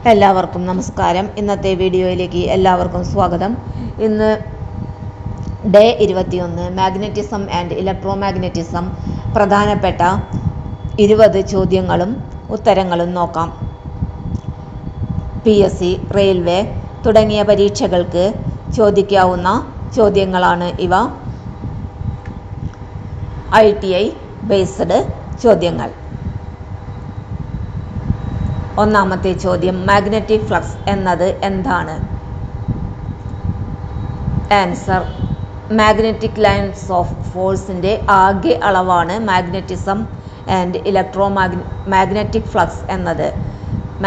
എല്ലാവർക്കും നമസ്കാരം. ഇന്നത്തെ വീഡിയോയിലേക്ക് എല്ലാവർക്കും സ്വാഗതം. ഇന്ന് ഡേ 21 മാഗ്നറ്റിസം ആൻഡ് ഇലക്ട്രോമാഗ്നറ്റിസം പ്രധാനപ്പെട്ട 20 ചോദ്യങ്ങളും ഉത്തരങ്ങളും നോക്കാം. PSC, റെയിൽവേ തുടങ്ങിയ പരീക്ഷകൾക്ക് ചോദിക്കാവുന്ന ചോദ്യങ്ങളാണ് ഇവ. ITI ബേസ്ഡ് ചോദ്യങ്ങൾ. ഒന്നാമത്തെ ചോദ്യം, മാഗ്നറ്റിക് ഫ്ലക്സ് എന്നത് എന്താണ്? ആൻസർ, മാഗ്നറ്റിക് ലൈൻസ് ഓഫ് ഫോഴ്സിൻ്റെ ആകെ അളവാണ് മാഗ്നറ്റിസം ആൻഡ് മാഗ്നറ്റിക് ഫ്ലക്സ് എന്നത്.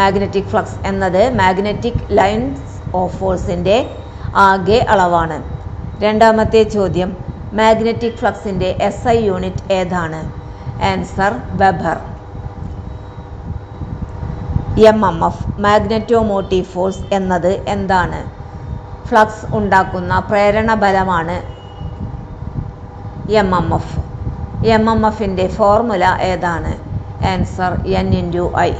മാഗ്നറ്റിക് ഫ്ലക്സ് എന്നത് മാഗ്നറ്റിക് ലൈൻസ് ഓഫ് ഫോഴ്സിൻ്റെ ആകെ അളവാണ്. രണ്ടാമത്തെ ചോദ്യം, മാഗ്നറ്റിക് ഫ്ലക്സിൻ്റെ SI യൂണിറ്റ് ഏതാണ്? Answer, weber. MMF, മാഗ്നറ്റോമോട്ടീവ് ഫോഴ്സ് എന്നത് എന്താണ്? ഫ്ലക്സ് ഉണ്ടാക്കുന്ന പ്രേരണ ബലമാണ് MMF. MMFൻ്റെ ഫോർമുല ഏതാണ്? Answer, N×I.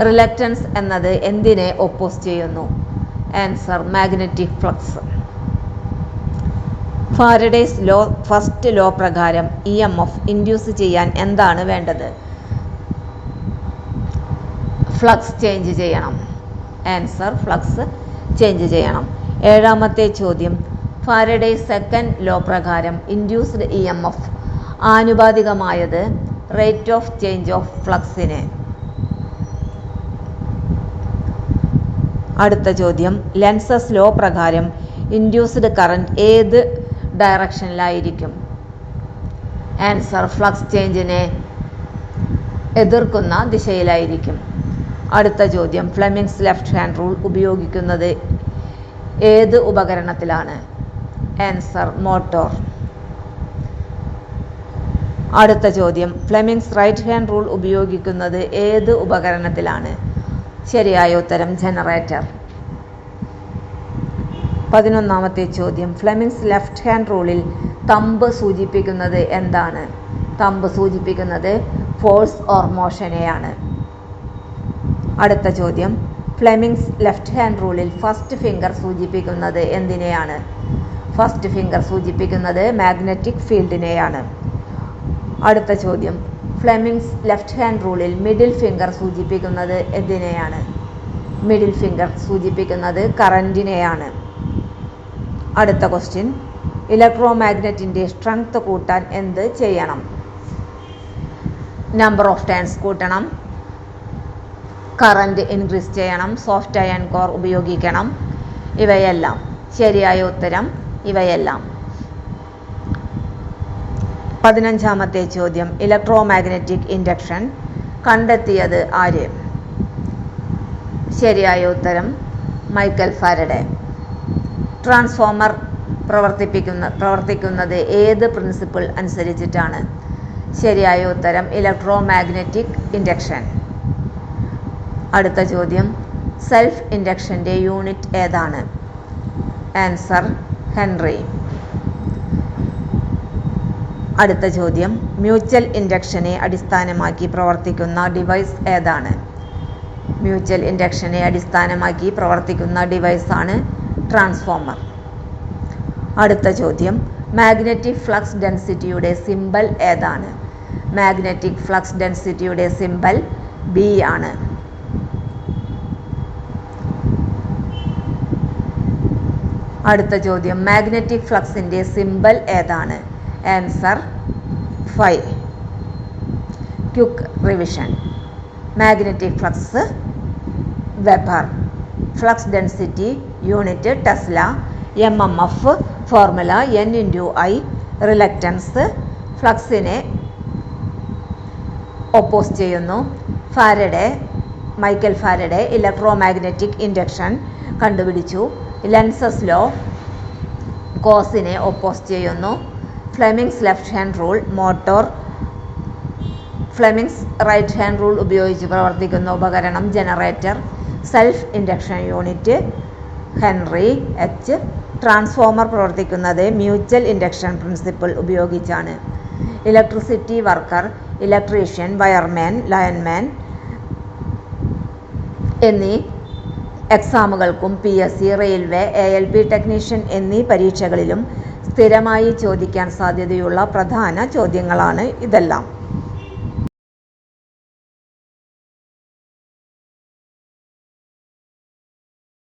റിലക്റ്റൻസ് എന്നത് എന്തിനെ ഒപ്പോസ് ചെയ്യുന്നു? Answer, magnetic flux. Faraday's law first law പ്രകാരം EMF ഇൻഡ്യൂസ് ചെയ്യാൻ എന്താണ് വേണ്ടത്? ഫ്ലക്സ് ചേഞ്ച് ചെയ്യണം. ആൻസർ, ഫ്ലക്സ് ചേഞ്ച് ചെയ്യണം. ഏഴാമത്തെ ചോദ്യം, ഫാരഡേസ് സെക്കൻഡ് ലോ പ്രകാരം ഇൻഡ്യൂസ്ഡ് EMF ആനുപാതികമായത് റേറ്റ് ഓഫ് ചേഞ്ച് ഓഫ് ഫ്ലക്സിന്. അടുത്ത ചോദ്യം, ലെൻസസ് ലോ പ്രകാരം ഇൻഡ്യൂസ്ഡ് കറന്റ് ഏത് ഡയറക്ഷനിലായിരിക്കും? ആൻസർ, ഫ്ലക്സ് ചേഞ്ചിനെ എതിർക്കുന്ന ദിശയിലായിരിക്കും. അടുത്ത ചോദ്യം, ഫ്ലെമിങ്സ് ലെഫ്റ്റ് ഹാൻഡ് റൂൾ ഉപയോഗിക്കുന്നത് ഏത് ഉപകരണത്തിലാണ്? Answer, motor. അടുത്ത ചോദ്യം, ഫ്ലെമിങ്സ് റൈറ്റ് ഹാൻഡ് റൂൾ ഉപയോഗിക്കുന്നത് ഏത് ഉപകരണത്തിലാണ്? ശരിയായ ഉത്തരം, ജനറേറ്റർ. 11ാമത്തെ ചോദ്യം, ഫ്ലെമിങ്സ് ലെഫ്റ്റ് ഹാൻഡ് റൂളിൽ തമ്പ് സൂചിപ്പിക്കുന്നത് എന്താണ്? തമ്പ് സൂചിപ്പിക്കുന്നത് ഫോഴ്സ് ഓർ മോഷനെയാണ്. അടുത്ത ചോദ്യം, ഫ്ലെമിങ്സ് ലെഫ്റ്റ് ഹാൻഡ് റൂളിൽ ഫസ്റ്റ് ഫിംഗർ സൂചിപ്പിക്കുന്നത് എന്തിനെയാണ്? ഫസ്റ്റ് ഫിംഗർ സൂചിപ്പിക്കുന്നത് മാഗ്നറ്റിക് ഫീൽഡിനെയാണ്. അടുത്ത ചോദ്യം, ഫ്ലെമിങ്സ് ലെഫ്റ്റ് ഹാൻഡ് റൂളിൽ മിഡിൽ ഫിംഗർ സൂചിപ്പിക്കുന്നത് എന്തിനെയാണ്? മിഡിൽ ഫിംഗർ സൂചിപ്പിക്കുന്നത് കറന്റിനെയാണ്. അടുത്ത ക്വസ്റ്റ്യൻ, ഇലക്ട്രോമാഗ്നറ്റിൻ്റെ സ്ട്രെങ്ത് കൂട്ടാൻ എന്ത് ചെയ്യണം? നമ്പർ ഓഫ് ടേൺസ് കൂട്ടണം, കറന്റ് ഇൻക്രീസ് ചെയ്യണം, സോഫ്റ്റ് അയൺ കോർ ഉപയോഗിക്കണം. ഇവയെല്ലാം. ശരിയായ ഉത്തരം ഇവയെല്ലാം. 15ാമത്തെ ചോദ്യം, ഇലക്ട്രോമാഗ്നറ്റിക് ഇൻഡക്ഷൻ കണ്ടെത്തിയത് ആര്? ശരിയായ ഉത്തരം, മൈക്കൽ ഫാരഡെ. ട്രാൻസ്ഫോമർ പ്രവർത്തിക്കുന്നത് ഏത് പ്രിൻസിപ്പിൾ അനുസരിച്ചിട്ടാണ്? ശരിയായ ഉത്തരം, ഇലക്ട്രോമാഗ്നറ്റിക് ഇൻഡക്ഷൻ. അടുത്ത ചോദ്യം, സെൽഫ് ഇൻഡക്ഷൻ്റെ യൂണിറ്റ് ഏതാണ്? Answer, Henry. അടുത്ത ചോദ്യം, മ്യൂച്വൽ ഇൻഡക്ഷനെ അടിസ്ഥാനമാക്കി പ്രവർത്തിക്കുന്ന ഡിവൈസ് ഏതാണ്? മ്യൂച്വൽ ഇൻഡക്ഷനെ അടിസ്ഥാനമാക്കി പ്രവർത്തിക്കുന്ന ഡിവൈസാണ് ട്രാൻസ്ഫോമർ. അടുത്ത ചോദ്യം, മാഗ്നറ്റിക് ഫ്ലക്സ് ഡെൻസിറ്റിയുടെ സിമ്പൽ ഏതാണ്? മാഗ്നറ്റിക് ഫ്ലക്സ് ഡെൻസിറ്റിയുടെ സിമ്പൽ B ആണ്. അടുത്ത ചോദ്യം, മാഗ്നറ്റിക് ഫ്ലക്സിൻ്റെ സിമ്പൽ ഏതാണ്? Answer, Φ. Quick revision. Magnetic flux weber, flux density unit tesla, MMF formula N×I, reluctance ഫ്ലക്സിനെ ഒപ്പോസ് ചെയ്യുന്നു. മൈക്കൽ ഫാരഡെ ഇലക്ട്രോമാഗ്നറ്റിക് ഇൻഡക്ഷൻ കണ്ടുപിടിച്ചു. ലെൻസസ് ലോ കോസിനെ ഒപ്പോസ് ചെയ്യുന്നു. Fleming's left hand rule motor. Fleming's right hand rule ഉപയോഗിച്ച് പ്രവർത്തിക്കുന്ന ഉപകരണം generator. Self induction unit henry H. Transformer പ്രവർത്തിക്കുന്നത് mutual induction principle ഉപയോഗിച്ചാണ്. Electricity worker, electrician, wireman, lineman എന്നീ എക്സാമുകൾക്കും PSC, railway, ALP technician എന്നീ പരീക്ഷകളിലും സ്ഥിരമായി ചോദിക്കാൻ സാധ്യതയുള്ള പ്രധാന ചോദ്യങ്ങളാണ് ഇതെല്ലാം.